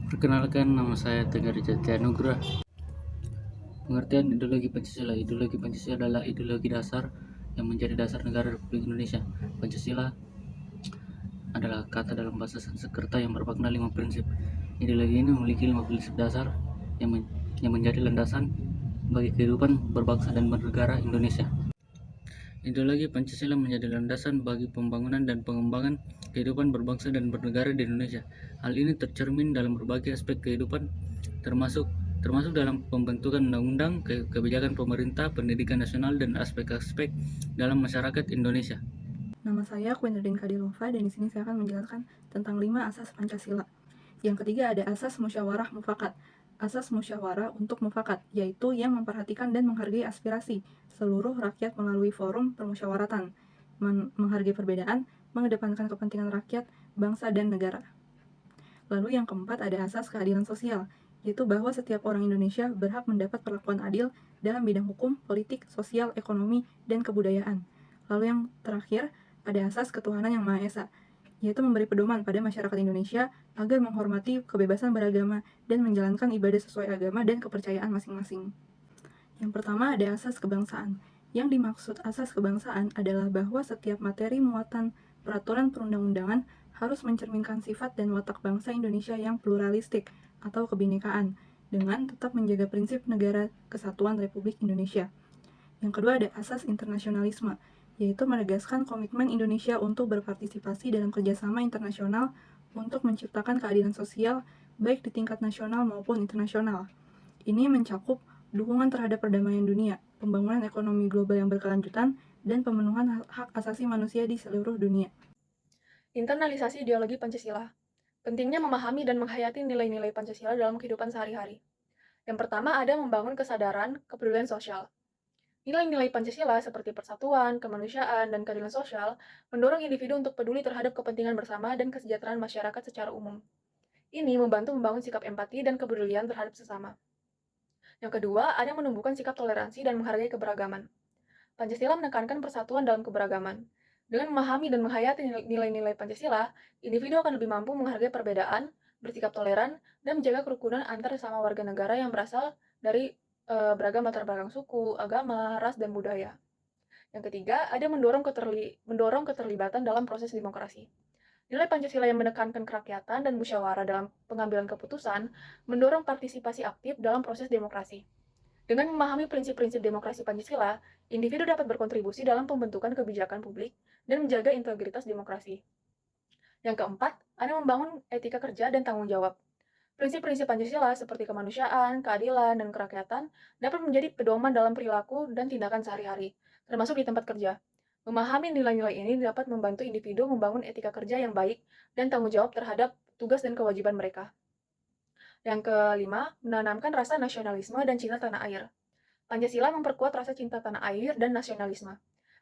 Perkenalkan, nama saya Tegar Jatianugrah. Pengertian ideologi Pancasila. Ideologi Pancasila adalah ideologi dasar yang menjadi dasar negara Republik Indonesia. Pancasila adalah kata dalam bahasa Sanskerta yang bermakna 5 prinsip. Ideologi ini memiliki 5 prinsip dasar yang menjadi landasan bagi kehidupan berbangsa dan bernegara Indonesia. Ideologi Pancasila menjadi landasan bagi pembangunan dan pengembangan kehidupan berbangsa dan bernegara di Indonesia. Hal ini tercermin dalam berbagai aspek kehidupan, termasuk dalam pembentukan undang-undang, kebijakan pemerintah, pendidikan nasional, dan aspek-aspek dalam masyarakat Indonesia. Nama saya Quinderdin Kadilova dan di sini saya akan menjelaskan tentang 5 asas Pancasila. Yang ketiga ada asas musyawarah mufakat. Asas musyawarah untuk mufakat, yaitu yang memperhatikan dan menghargai aspirasi seluruh rakyat melalui forum permusyawaratan, menghargai perbedaan, mengedepankan kepentingan rakyat, bangsa, dan negara. Lalu yang keempat ada asas keadilan sosial, yaitu bahwa setiap orang Indonesia berhak mendapat perlakuan adil dalam bidang hukum, politik, sosial, ekonomi, dan kebudayaan. Lalu yang terakhir ada asas ketuhanan yang Maha Esa, yaitu memberi pedoman pada masyarakat Indonesia agar menghormati kebebasan beragama dan menjalankan ibadah sesuai agama dan kepercayaan masing-masing. Yang pertama ada asas kebangsaan. Yang dimaksud asas kebangsaan adalah bahwa setiap materi muatan peraturan perundang-undangan harus mencerminkan sifat dan watak bangsa Indonesia yang pluralistik atau kebinekaan, dengan tetap menjaga prinsip negara kesatuan Republik Indonesia. Yang kedua ada asas internasionalisme, yaitu menegaskan komitmen Indonesia untuk berpartisipasi dalam kerjasama internasional untuk menciptakan keadilan sosial baik di tingkat nasional maupun internasional. Ini mencakup dukungan terhadap perdamaian dunia, pembangunan ekonomi global yang berkelanjutan, dan pemenuhan hak asasi manusia di seluruh dunia. Internalisasi ideologi Pancasila. Pentingnya memahami dan menghayati nilai-nilai Pancasila dalam kehidupan sehari-hari. Yang pertama ada membangun kesadaran kepedulian sosial. Nilai-nilai Pancasila seperti persatuan, kemanusiaan, dan keadilan sosial mendorong individu untuk peduli terhadap kepentingan bersama dan kesejahteraan masyarakat secara umum. Ini membantu membangun sikap empati dan kepedulian terhadap sesama. Yang kedua, ada menumbuhkan sikap toleransi dan menghargai keberagaman. Pancasila menekankan persatuan dalam keberagaman. Dengan memahami dan menghayati nilai-nilai Pancasila, individu akan lebih mampu menghargai perbedaan, bersikap toleran, dan menjaga kerukunan antar sesama warga negara yang berasal dari beragam latar belakang suku, agama, ras, dan budaya. Yang ketiga, ada mendorong keterlibatan dalam proses demokrasi. Nilai Pancasila yang menekankan kerakyatan dan musyawarah dalam pengambilan keputusan mendorong partisipasi aktif dalam proses demokrasi. Dengan memahami prinsip-prinsip demokrasi Pancasila, individu dapat berkontribusi dalam pembentukan kebijakan publik dan menjaga integritas demokrasi. Yang keempat, ada membangun etika kerja dan tanggung jawab. Prinsip-prinsip Pancasila seperti kemanusiaan, keadilan, dan kerakyatan dapat menjadi pedoman dalam perilaku dan tindakan sehari-hari, termasuk di tempat kerja. Memahami nilai-nilai ini dapat membantu individu membangun etika kerja yang baik dan tanggung jawab terhadap tugas dan kewajiban mereka. Yang kelima, menanamkan rasa nasionalisme dan cinta tanah air. Pancasila memperkuat rasa cinta tanah air dan nasionalisme.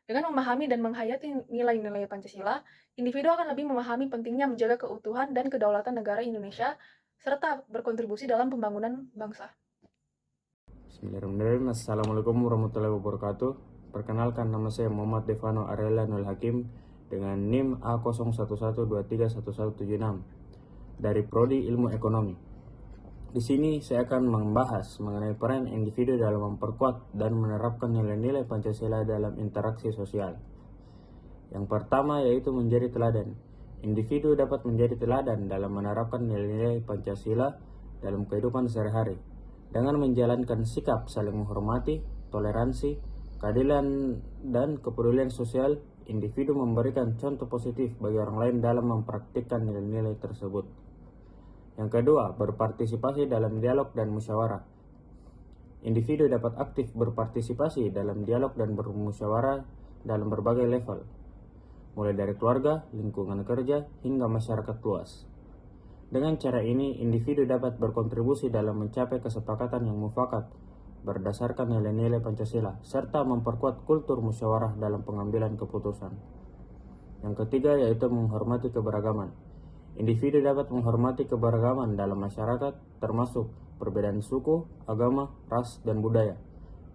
Dengan memahami dan menghayati nilai-nilai Pancasila, individu akan lebih memahami pentingnya menjaga keutuhan dan kedaulatan negara Indonesia serta berkontribusi dalam pembangunan bangsa. Bismillahirrahmanirrahim. Assalamualaikum warahmatullahi wabarakatuh. Perkenalkan, nama saya Muhammad Devano Arela Nul Hakim dengan NIM A0112311176 dari Prodi Ilmu Ekonomi. Di sini saya akan membahas mengenai peran individu dalam memperkuat dan menerapkan nilai-nilai Pancasila dalam interaksi sosial. Yang pertama yaitu menjadi teladan. Individu dapat menjadi teladan dalam menerapkan nilai-nilai Pancasila dalam kehidupan sehari-hari dengan menjalankan sikap saling menghormati, toleransi, keadilan, dan kepedulian sosial. Individu memberikan contoh positif bagi orang lain dalam mempraktikkan nilai-nilai tersebut. Yang kedua, berpartisipasi dalam dialog dan musyawarah. Individu dapat aktif berpartisipasi dalam dialog dan bermusyawarah dalam berbagai level, mulai dari keluarga, lingkungan kerja, hingga masyarakat luas. Dengan cara ini, individu dapat berkontribusi dalam mencapai kesepakatan yang mufakat berdasarkan nilai-nilai Pancasila, serta memperkuat kultur musyawarah dalam pengambilan keputusan. Yang ketiga yaitu menghormati keberagaman. Individu dapat menghormati keberagaman dalam masyarakat, termasuk perbedaan suku, agama, ras, dan budaya.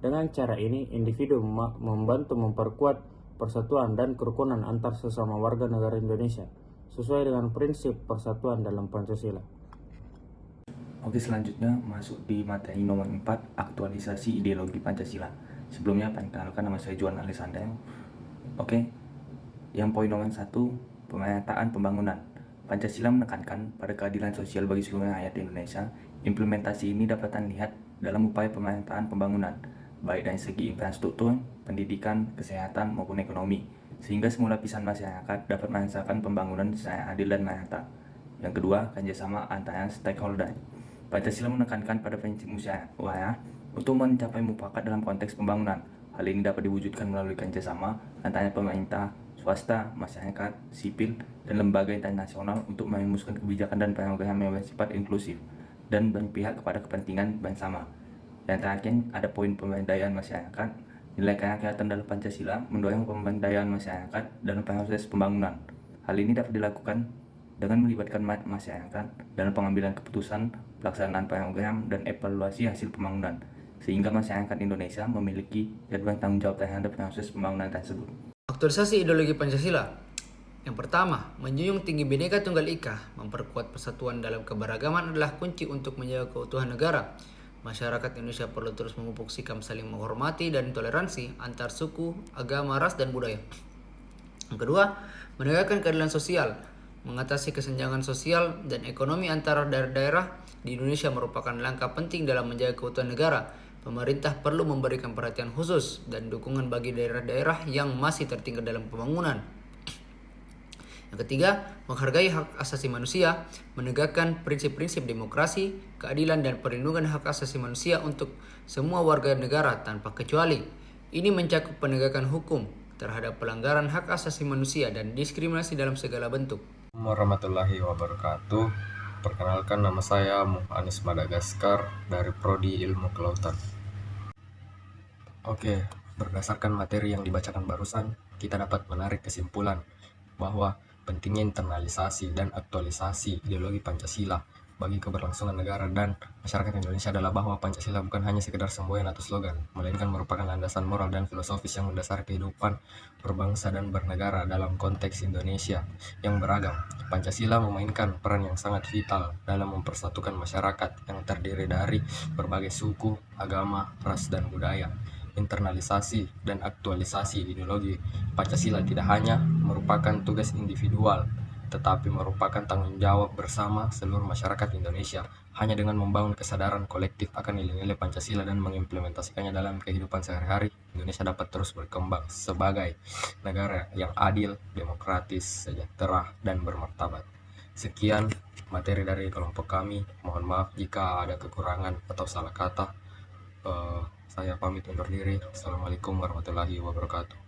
Dengan cara ini, individu membantu memperkuat persatuan dan kerukunan antar sesama warga negara Indonesia, sesuai dengan prinsip persatuan dalam Pancasila. Oke, selanjutnya masuk di materi nomor 4, aktualisasi ideologi Pancasila. Sebelumnya perkenalkan, nama saya Juan Alessandro. Oke, yang poin nomor 1, pemetaan pembangunan. Pancasila menekankan pada keadilan sosial bagi seluruh rakyat Indonesia. Implementasi ini dapat dilihat dalam upaya pemetaan pembangunan, baik dari segi infrastruktur, pendidikan, kesehatan, maupun ekonomi, sehingga semua lapisan masyarakat dapat merasakan pembangunan secara adil dan merata. Yang kedua, kerjasama antara stakeholder. Pancasila menekankan pada prinsip musyawarah untuk mencapai mufakat dalam konteks pembangunan. Hal ini dapat diwujudkan melalui kerjasama antara pemerintah, swasta, masyarakat, sipil, dan lembaga internasional untuk merumuskan kebijakan dan program yang bersifat inklusif dan berpihak kepada kepentingan bersama. Yang terakhir, ada poin pemberdayaan masyarakat. Nilai kerakyatan dalam Pancasila mendorong pemberdayaan masyarakat dalam proses pembangunan. Hal ini dapat dilakukan dengan melibatkan masyarakat dalam pengambilan keputusan, pelaksanaan program, dan evaluasi hasil pembangunan, sehingga masyarakat Indonesia memiliki dan bertanggung jawab terhadap proses pembangunan tersebut. Aktualisasi ideologi Pancasila. Yang pertama, menjunjung tinggi Bhinneka Tunggal Ika, memperkuat persatuan dalam keberagaman adalah kunci untuk menjaga keutuhan negara. Masyarakat Indonesia perlu terus memupuk sikap saling menghormati dan toleransi antar suku, agama, ras, dan budaya. Yang kedua, menegakkan keadilan sosial. Mengatasi kesenjangan sosial dan ekonomi antara daerah-daerah di Indonesia merupakan langkah penting dalam menjaga keutuhan negara. Pemerintah perlu memberikan perhatian khusus dan dukungan bagi daerah-daerah yang masih tertinggal dalam pembangunan. Yang ketiga, menghargai hak asasi manusia, menegakkan prinsip-prinsip demokrasi, keadilan, dan perlindungan hak asasi manusia untuk semua warga negara tanpa kecuali. Ini mencakup penegakan hukum terhadap pelanggaran hak asasi manusia dan diskriminasi dalam segala bentuk. Warahmatullahi wabarakatuh. Perkenalkan, nama saya Anis Madagaskar dari Prodi Ilmu Kelautan. Oke, berdasarkan materi yang dibacakan barusan, kita dapat menarik kesimpulan bahwa pentingnya internalisasi dan aktualisasi ideologi Pancasila bagi keberlangsungan negara dan masyarakat Indonesia adalah bahwa Pancasila bukan hanya sekedar semboyan atau slogan, melainkan merupakan landasan moral dan filosofis yang mendasari kehidupan berbangsa dan bernegara dalam konteks Indonesia yang beragam. Pancasila memainkan peran yang sangat vital dalam mempersatukan masyarakat yang terdiri dari berbagai suku, agama, ras, dan budaya. Internalisasi dan aktualisasi ideologi Pancasila tidak hanya merupakan tugas individual, tetapi merupakan tanggung jawab bersama seluruh masyarakat Indonesia. Hanya dengan membangun kesadaran kolektif akan nilai-nilai Pancasila dan mengimplementasikannya dalam kehidupan sehari-hari, Indonesia dapat terus berkembang sebagai negara yang adil, demokratis, sejahtera, dan bermartabat. Sekian materi dari kelompok kami. Mohon maaf jika ada kekurangan atau salah kata. Saya pamit undur diri. Assalamualaikum warahmatullahi wabarakatuh.